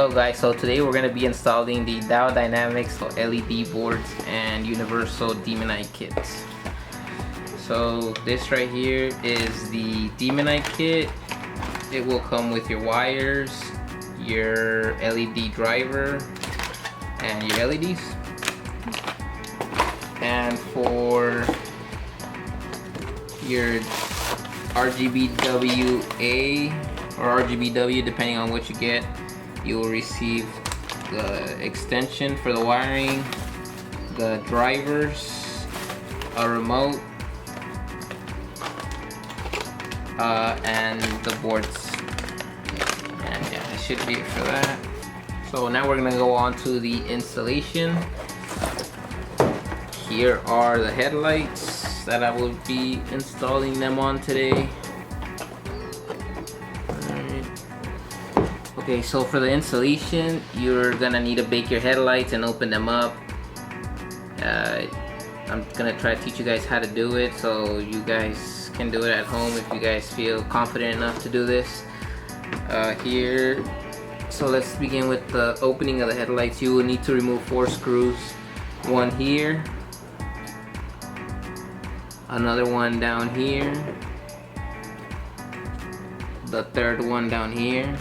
Hello guys, so today we're going to be installing the Diode Dynamics LED boards and universal Demonite kits. So this right here is the Demonite kit. It will come with your wires, your LED driver, and your LEDs. And for your RGBWA or RGBW, depending on what you get, you will receive the extension for the wiring, the drivers, a remote, and the boards. And yeah, that should be it for that. So now we're gonna go on to the installation. Here are the headlights that I will be installing them on today. Okay, so for the installation, you're gonna need to bake your headlights and open them up. I'm gonna try to teach you guys how to do it so you guys can do it at home if you guys feel confident enough to do this. Here, so let's begin with the opening of the headlights. You will need to remove 4 screws. One here, another one down here, the third one down here,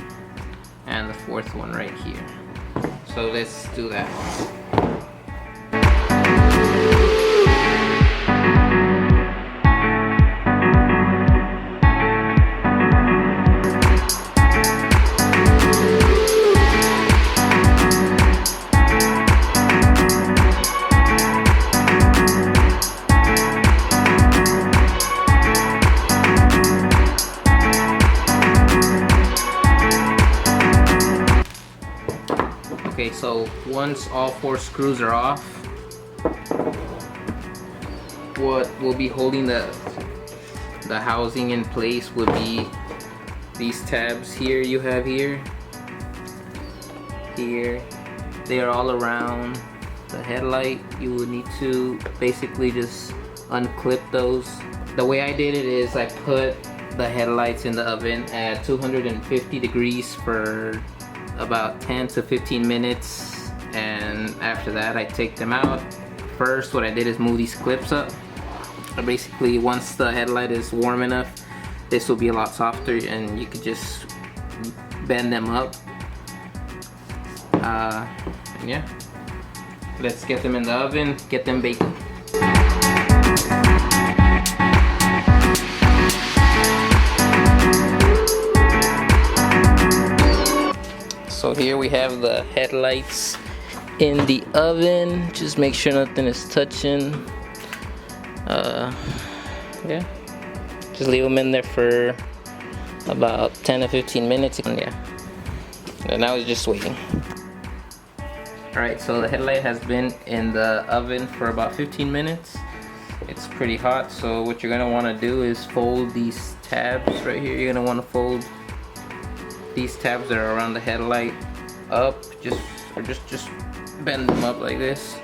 and the 4th one right here. So let's do that. Okay, so once all 4 screws are off, what will be holding the housing in place would be these tabs here you have here. They are all around the headlight. You will need to basically just unclip those. The way I did it is I put the headlights in the oven at 250 degrees for about 10 to 15 minutes, and after that I take them out. First, what I did is move these clips up. Basically, once the headlight is warm enough, this will be a lot softer and you could just bend them up. And yeah, let's get them in the oven, get them baking. So here we have the headlights in the oven. Just make sure nothing is touching. Yeah, just leave them in there for about 10 to 15 minutes. And yeah, and now it's just waiting. Alright, so the headlight has been in the oven for about 15 minutes. It's pretty hot, so what you're gonna want to do is fold these tabs right here. You're gonna want to fold these tabs that are around the headlight up, just bend them up like this.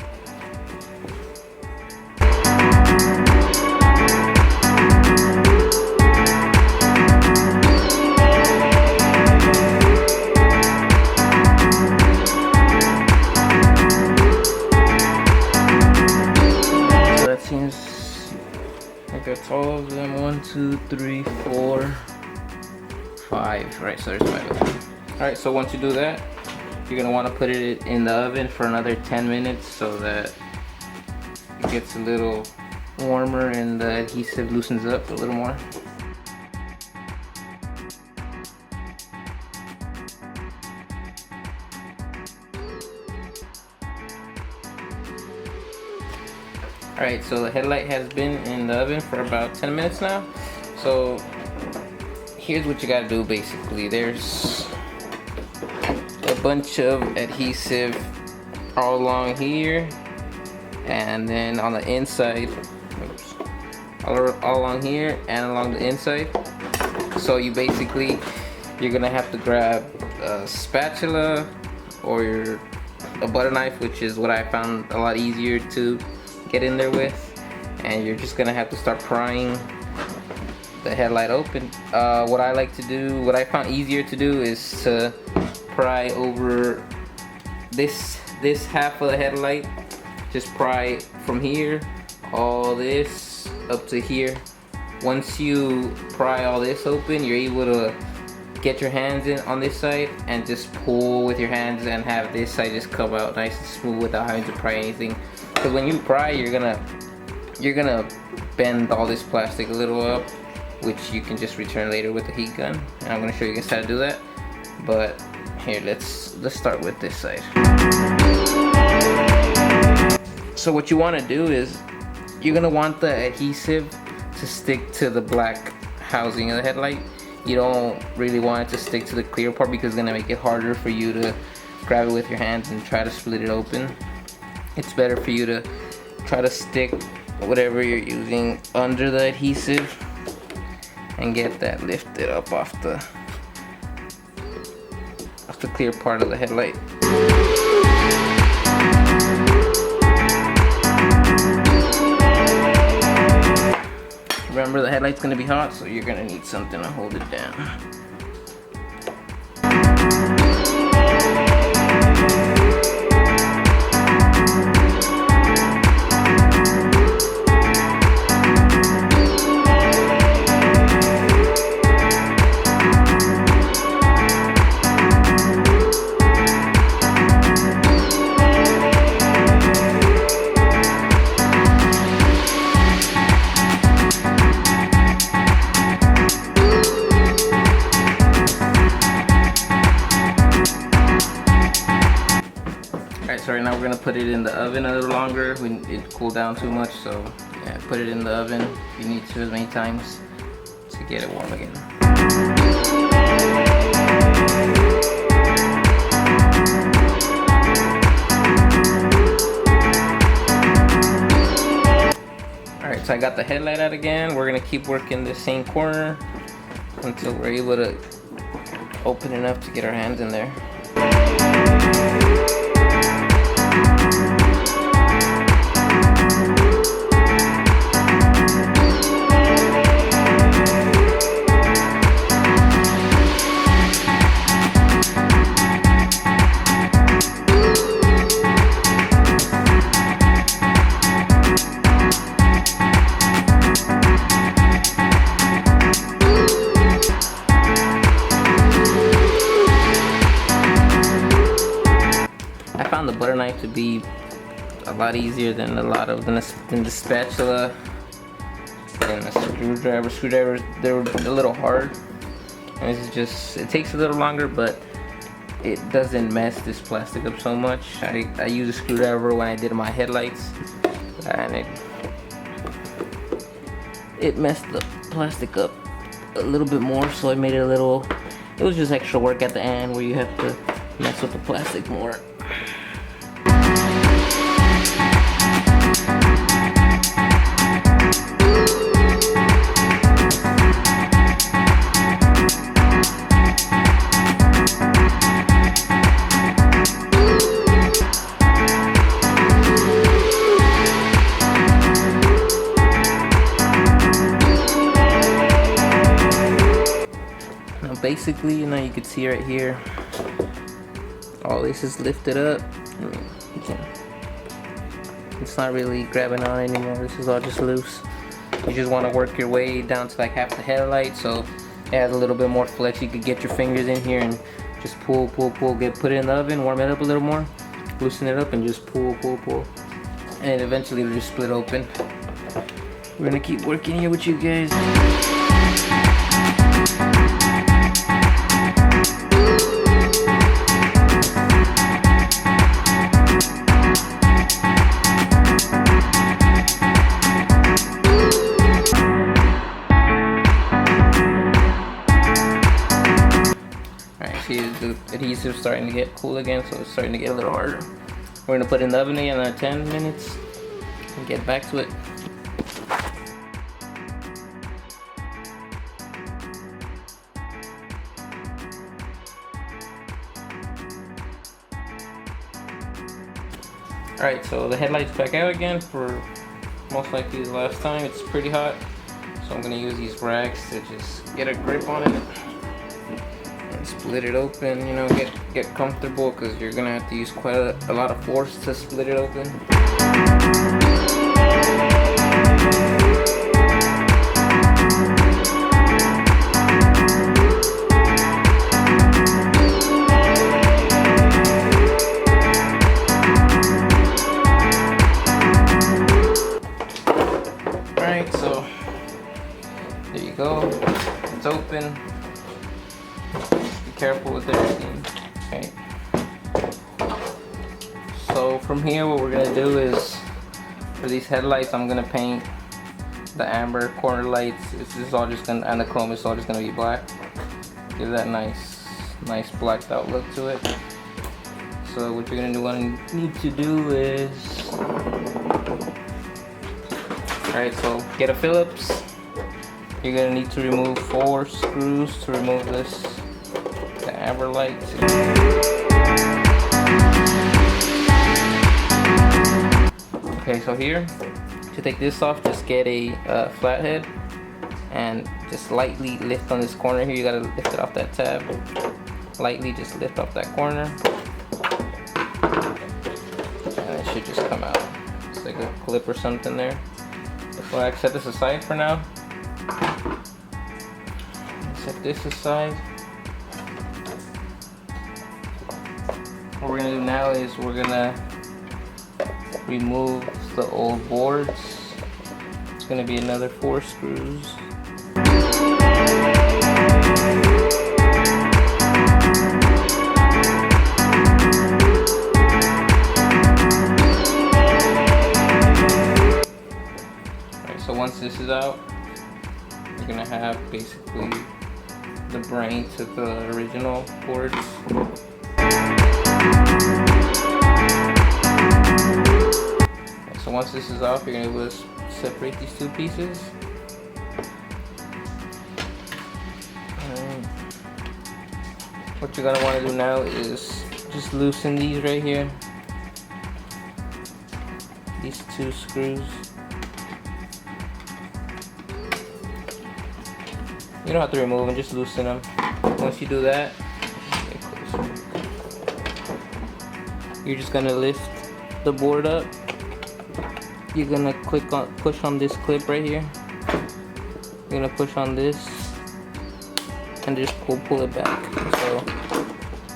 So that seems like that's all of them. 1, 2, 3, 4, 5. Right, so there's 5 of them. Alright, so once you do that, you're gonna want to put it in the oven for another 10 minutes so that it gets a little warmer and the adhesive loosens up a little more. Alright, so the headlight has been in the oven for about 10 minutes now. So here's what you gotta do basically. There's a bunch of adhesive all along here, and then on the inside, all along here and along the inside. So you're gonna have to grab a spatula or a butter knife, which is what I found a lot easier to get in there with, and you're just gonna have to start prying the headlight open. What I like to do, what I found easier to do, is to pry over this half of the headlight. Just pry from here, all this up to here. Once you pry all this open, you're able to get your hands in on this side and just pull with your hands and have this side just come out nice and smooth without having to pry anything. Because when you pry, you're gonna bend all this plastic a little up, which you can just return later with the heat gun. And I'm gonna show you guys how to do that. But here, let's start with this side. So what you want to do is you're gonna want the adhesive to stick to the black housing of the headlight. You don't really want it to stick to the clear part because it's gonna make it harder for you to grab it with your hands and try to split it open. It's better for you to try to stick whatever you're using under the adhesive and get that lifted up off the clear part of the headlight. Remember, the headlight's gonna be hot, so you're gonna need something to hold it down. So right now we're gonna put it in the oven a little longer when it cooled down too much. So yeah, put it in the oven if you need to as many times to get it warm again. Alright, so I got the headlight out again. We're gonna keep working the same corner until we're able to open enough to get our hands in there. The butter knife to be a lot easier than the spatula and the screwdriver. Screwdrivers, they're a little hard, and it takes a little longer, but it doesn't mess this plastic up so much. I use a screwdriver when I did my headlights, and it messed the plastic up a little bit more, so I made it it was just extra work at the end where you have to mess with the plastic more. Basically, you know, you can see right here, all this is lifted up. It's not really grabbing on anymore. This is all just loose. You just want to work your way down to like half the headlight, so it has a little bit more flex. You could get your fingers in here and just pull, put it in the oven, warm it up a little more, loosen it up, and just pull, and eventually it'll just split open. We're gonna keep working here with you guys. See, the adhesive starting to get cool again, so it's starting to get a little harder. We're gonna put it in the oven again another 10 minutes and get back to it. Alright, so the headlight's back out again for most likely the last time. It's pretty hot, so I'm gonna use these rags to just get a grip on it. split it open, you know, get comfortable, because you're gonna have to use quite a lot of force to split it open. Alright, so there you go. It's open. Be careful with everything. Okay. So from here, what we're gonna do is, for these headlights, I'm gonna paint the amber corner lights. This is all just gonna, and the chrome is all just gonna be black. Give that nice blacked out look to it. So what you're gonna need to do is, alright, so get a Phillips. You're gonna need to remove 4 screws to remove the amber light. Okay, so here, to take this off, just get a flathead and just lightly lift on this corner here. You gotta lift it off that tab. Lightly just lift off that corner. And it should just come out. It's like a clip or something there. So I set this aside for now. Set this aside. What we're gonna do now is we're gonna remove the old boards. It's gonna be another 4 screws. Alright, so once this is out, you're gonna have basically the brain to the original boards. So once this is off, you're gonna be able to separate these 2 pieces. What you're gonna want to do now is just loosen these right here. These 2 screws. You don't have to remove them, just loosen them. Once you do that, you're just gonna lift the board up. You're gonna push on this clip right here. You're gonna push on this and just pull it back. So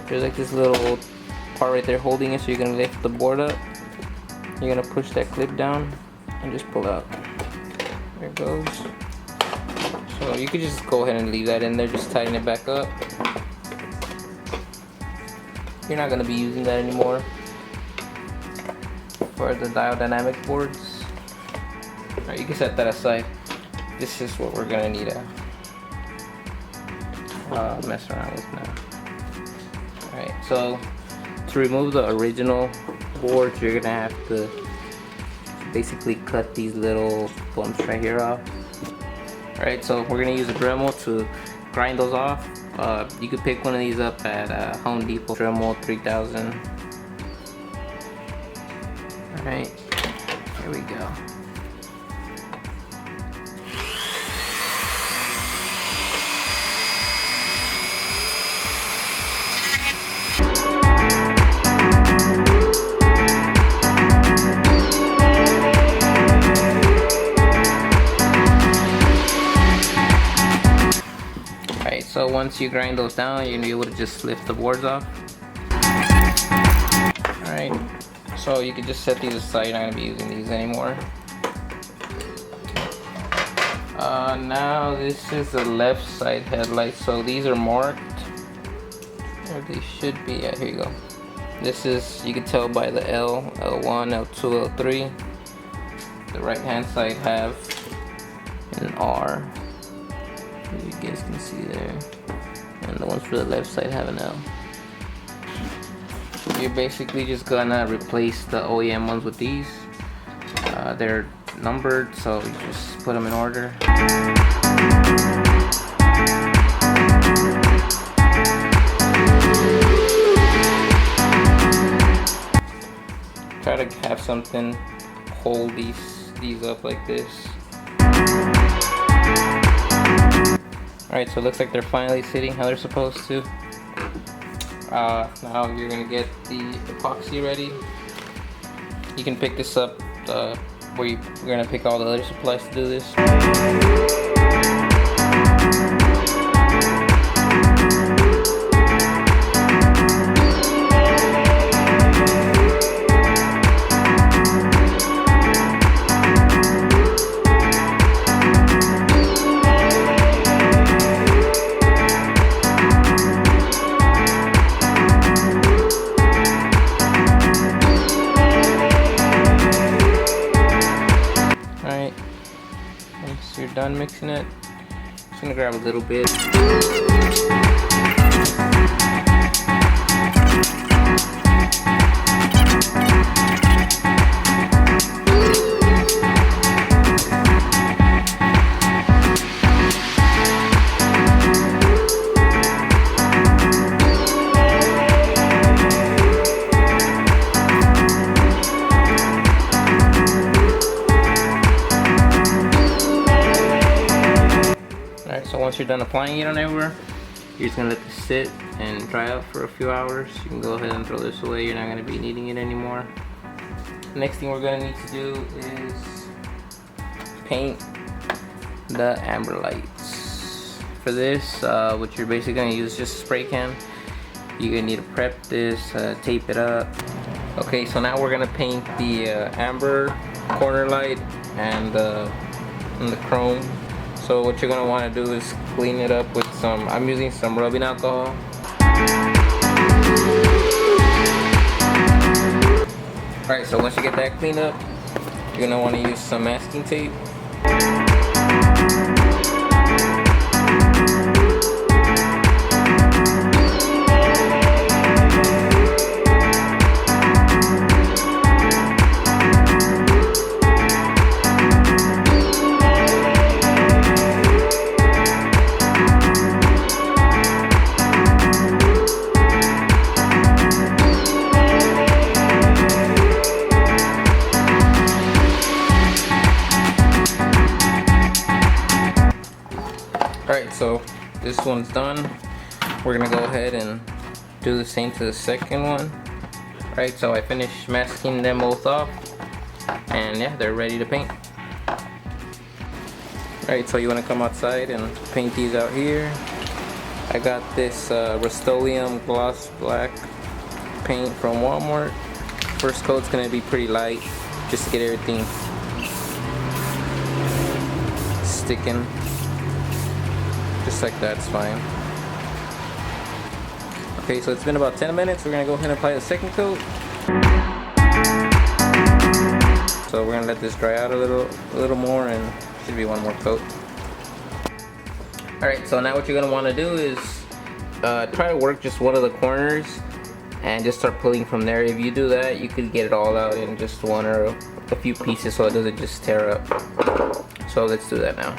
there's like this little part right there holding it, so you're gonna lift the board up. You're gonna push that clip down and just pull out. There it goes. So you could just go ahead and leave that in there, just tighten it back up. You're not gonna be using that anymore for the Diode Dynamics boards. Alright, you can set that aside. This is what we're gonna need to mess around with now. Alright, so to remove the original boards, you're gonna have to basically cut these little bumps right here off. Alright, so we're gonna use a Dremel to grind those off. You could pick one of these up at Home Depot, Dremel 3000. Alright, here we go. Alright, so once you grind those down, you're gonna be able to just lift the boards off. Alright. So you can just set these aside. You're not going to be using these anymore. Now this is the left side headlight. So these are marked, or they should be. Yeah, here you go. This is, you can tell by the L, L1, L2, L3. The right hand side have an R, as you guys can see there, and the ones for the left side have an L. You're basically just gonna replace the OEM ones with these. They're numbered, so you just put them in order. Try to have something hold these up like this. Alright, so it looks like they're finally sitting how they're supposed to. Now you're gonna get the epoxy ready. You can pick this up where you're gonna pick all the other supplies to do this. Once you're done mixing it, just gonna grab a little bit. So once you're done applying it on everywhere, you're just gonna let this sit and dry out for a few hours. You can go ahead and throw this away. You're not gonna be needing it anymore. Next thing we're gonna need to do is paint the amber lights. For this, what you're basically gonna use is just a spray can. You're gonna need to prep this, tape it up. Okay, so now we're gonna paint the amber corner light and the chrome. So what you're going to want to do is clean it up with some, I'm using some rubbing alcohol. Alright, so once you get that cleaned up, you're going to want to use some masking tape. Alright, so this one's done. We're gonna go ahead and do the same to the second one. Alright, so I finished masking them both off, and yeah, they're ready to paint. Alright, so you want to come outside and paint these out here. I got this Rust-Oleum gloss black paint from Walmart. First coat's gonna be pretty light, just to get everything sticking. Just like that's fine. Okay, so it's been about 10 minutes. We're gonna go ahead and apply the second coat. So we're gonna let this dry out a little more, and should be one more coat. Alright, so now what you're gonna want to do is try to work just one of the corners and just start pulling from there. If you do that, you could get it all out in just one or a few pieces so it doesn't just tear up. So let's do that now.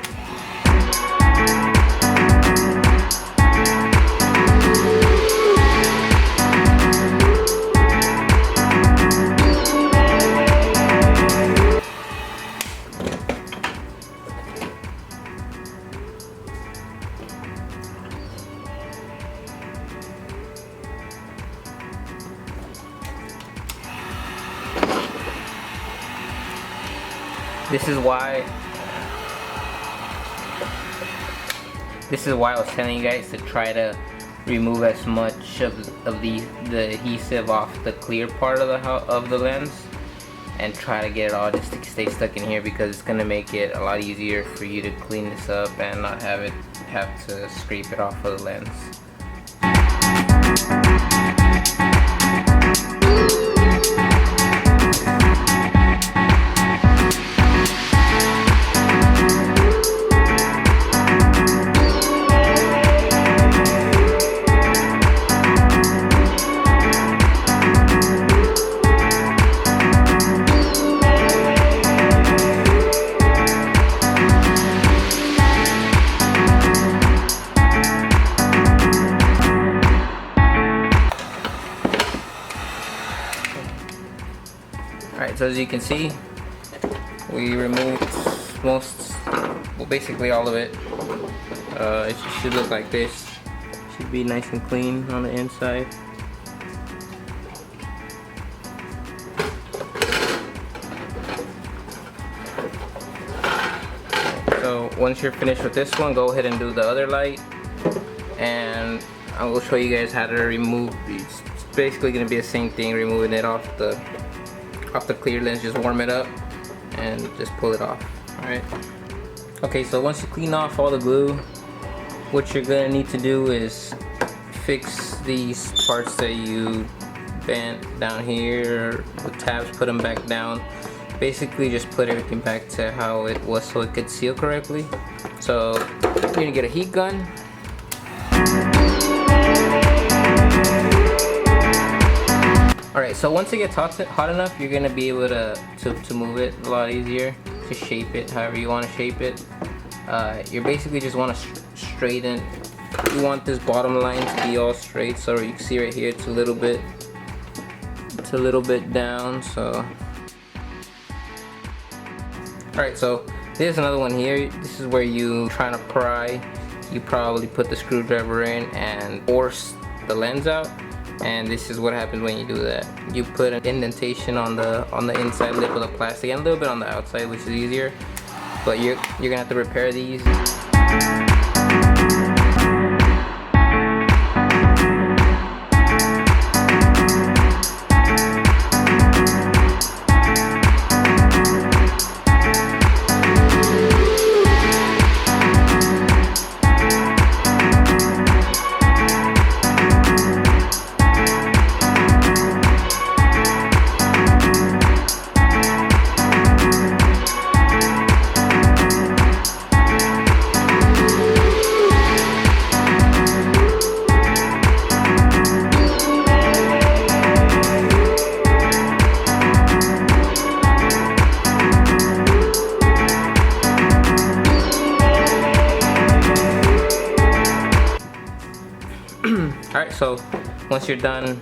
This is why I was telling you guys to try to remove as much of the adhesive off the clear part of the lens, and try to get it all just to stay stuck in here, because it's gonna make it a lot easier for you to clean this up and not have to scrape it off of the lens. Alright, so as you can see, we removed basically all of it. It should look like this. Should be nice and clean on the inside. once you're finished with this one, go ahead and do the other light, and I will show you guys how to remove. It's basically going to be the same thing, removing it off the clear lens. Just warm it up and just pull it off. Alright. Okay, so once you clean off all the glue, what you're going to need to do is fix these parts that you bent down here, the tabs, put them back down. Basically just put everything back to how it was so it could seal correctly. So you're gonna get a heat gun. Alright, so once it gets hot enough, you're gonna be able to move it a lot easier, to shape it however you want to shape it. You basically just want to straighten. You want this bottom line to be all straight, so you can see right here it's a little bit down. So alright, so there's another one here. This is where you trying to pry. You probably put the screwdriver in and force the lens out, and this is what happens when you do that. You put an indentation on the inside lip of the plastic and a little bit on the outside, which is easier, but you're gonna have to repair these. Alright, so once you're done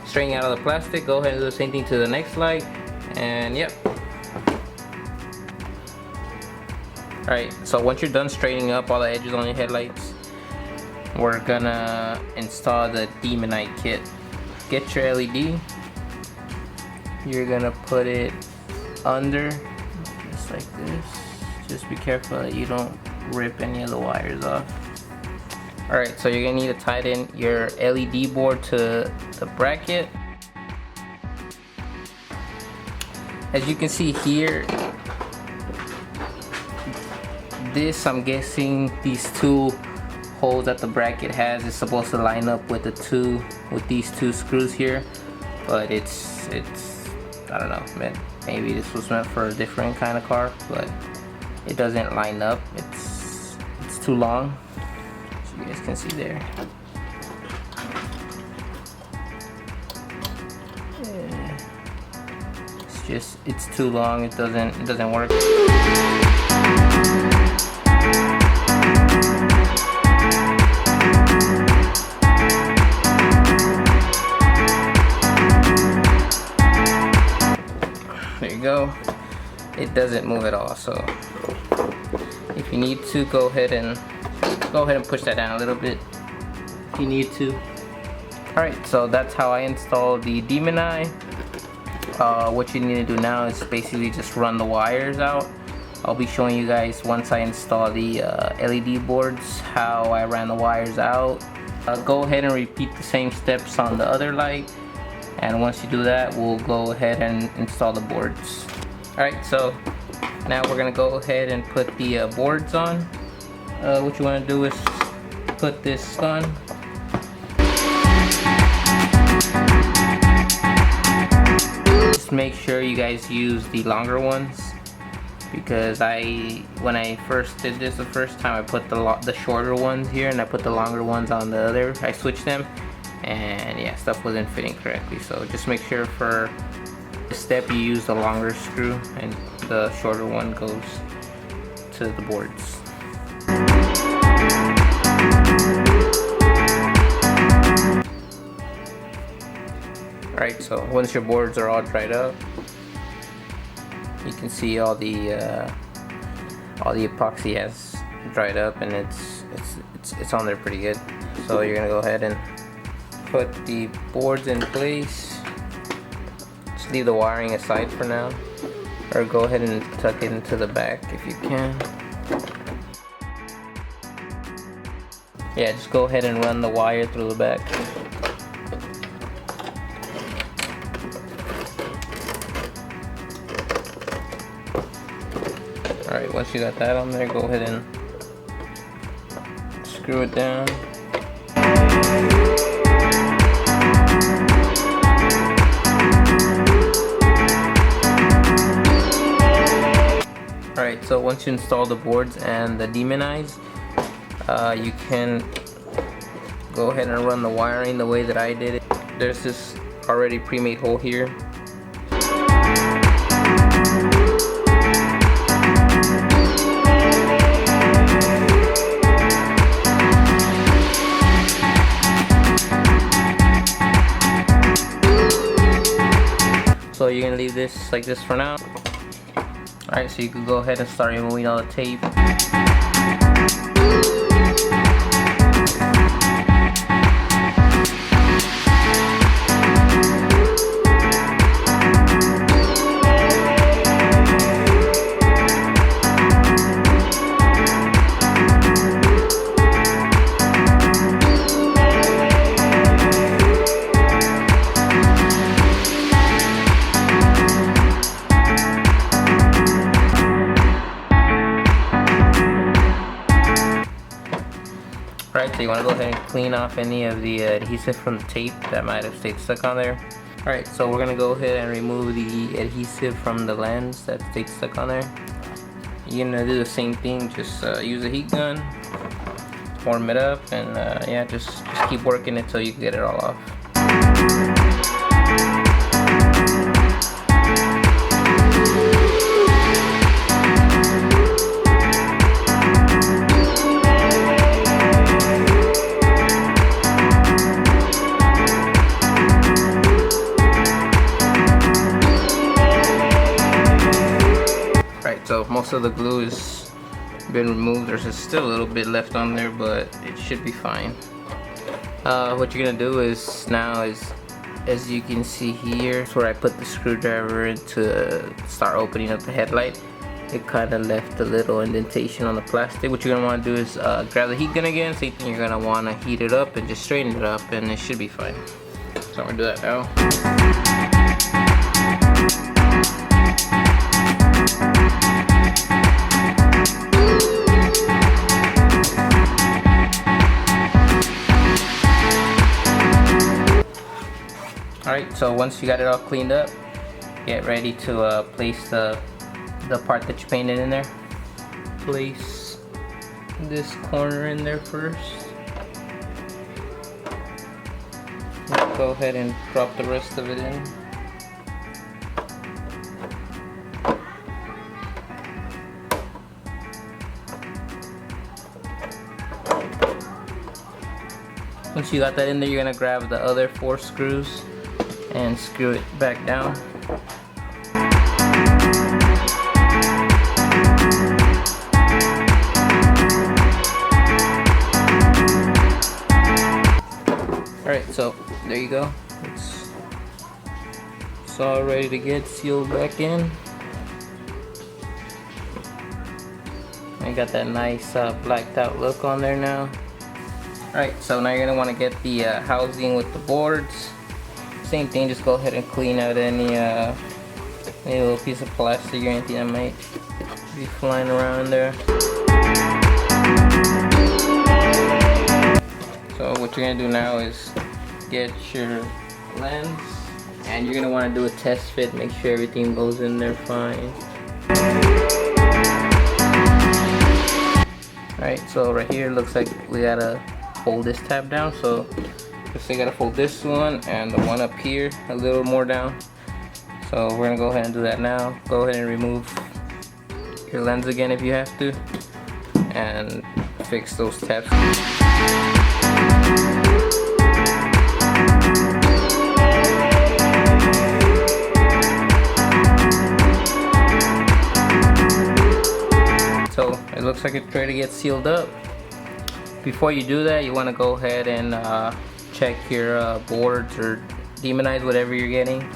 straightening out all the plastic, go ahead and do the same thing to the next light, and yep. Alright, so once you're done straightening up all the edges on your headlights, we're gonna install the Dynamics kit. Get your LED, you're gonna put it under, just like this. Just be careful that you don't rip any of the wires off. Alright, so you're gonna need to tighten your LED board to the bracket. As you can see here, this, I'm guessing these two holes that the bracket has is supposed to line up with these two screws here, but it's I don't know, man, maybe this was meant for a different kind of car, but it doesn't line up. It's too long. You guys can see there. It's too long. It doesn't work. There you go. It doesn't move at all. So if you need to, go ahead and push that down a little bit if you need to. Alright, so that's how I installed the Dynamics. What you need to do now is basically just run the wires out. I'll be showing you guys once I install the LED boards how I ran the wires out. Go ahead and repeat the same steps on the other light, and once you do that, we'll go ahead and install the boards. Alright, so now we're gonna go ahead and put the boards on. What you want to do is put this on. Just make sure you guys use the longer ones, because when I first did this the first time, I put the shorter ones here and I put the longer ones on the other. I switched them, and yeah, stuff wasn't fitting correctly. So just make sure for this step you use the longer screw and the shorter one goes to the boards. Alright, so once your boards are all dried up, you can see all the epoxy has dried up, and it's on there pretty good. So you're gonna go ahead and put the boards in place. Just leave the wiring aside for now, or go ahead and tuck it into the back if you can. yeah, just go ahead and run the wire through the back. Alright, once you got that on there, go ahead and screw it down. Alright, so once you install the boards and the demonize, you can go ahead and run the wiring the way that I did it. There's this already pre-made hole here. So you're gonna leave this like this for now. Alright, so you can go ahead and start removing all the tape. Alright, so you want to go ahead and clean off any of the adhesive from the tape that might have stayed stuck on there. Alright, so we're going to go ahead and remove the adhesive from the lens that stayed stuck on there. You're going to do the same thing, just use a heat gun, warm it up, and yeah, just keep working it till you can get it all off. So most of the glue has been removed. There's still a little bit left on there, but it should be fine. What you're gonna do is now as you can see here, it's where I put the screwdriver in to start opening up the headlight. It kind of left a little indentation on the plastic. What you're gonna want to do is grab the heat gun again. Same thing, you're gonna want to heat it up and just straighten it up, and it should be fine. So I'm gonna do that now. Alright, so once you got it all cleaned up, get ready to place the part that you painted in there. Place this corner in there first. Let's go ahead and drop the rest of it in. Once you got that in there, you're gonna grab the other 4 screws and screw it back down. Alright, so there you go. It's all ready to get sealed back in. I got that nice blacked out look on there now. Alright, so now you're going to want to get the housing with the boards. Same thing, just go ahead and clean out any little piece of plastic or anything that might be flying around there. So what you're going to do now is get your lens, and you're going to want to do a test fit, make sure everything goes in there fine. Alright, so right here looks like we got to fold this tab down, so just you gotta fold this one and the one up here a little more down. So we're gonna go ahead and do that now. Go ahead and remove your lens again if you have to, and fix those tabs. So it looks like it's ready to get sealed up. Before you do that, you want to go ahead and check your boards or demonize whatever you're getting.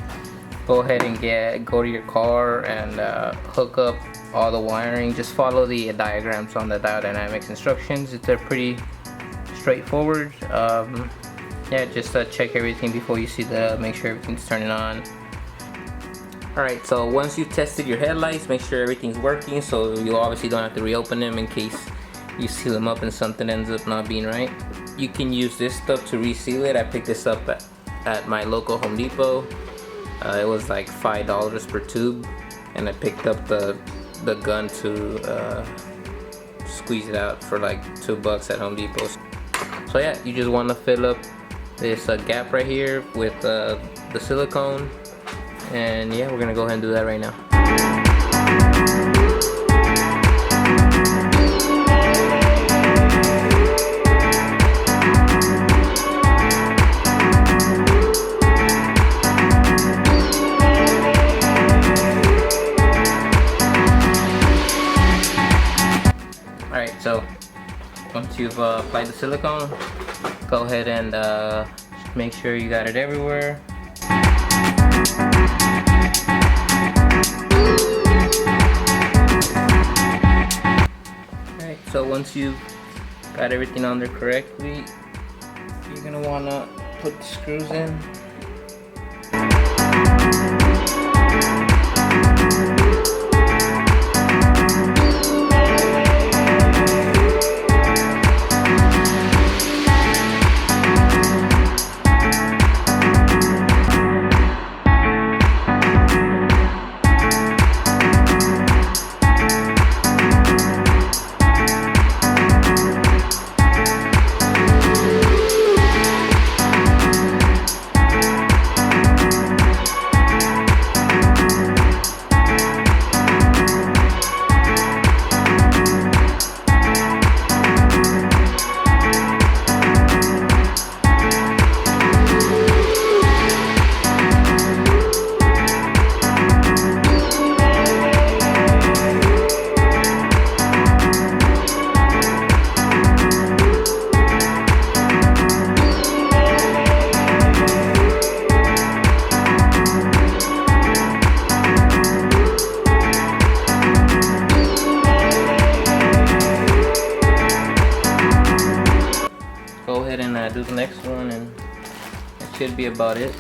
Go ahead and go to your car and hook up all the wiring. Just follow the diagrams on the Diode Dynamics instructions. It's a pretty straightforward. Yeah, just check everything before you see make sure everything's turning on. Alright, so once you've tested your headlights, make sure everything's working, so you obviously don't have to reopen them in case you seal them up and something ends up not being right. You can use this stuff to reseal it. I picked this up at my local Home Depot. It was like $5 per tube, and I picked up the gun to squeeze it out for like $2 at Home Depot. So yeah, you just want to fill up this gap right here with the silicone, and yeah, we're gonna go ahead and do that right now. Alright, so once you've applied the silicone, go ahead and make sure you got it everywhere. Alright, so once you've got everything on there correctly, you're going to want to put the screws in. Go ahead and do the next one, and that should be about it.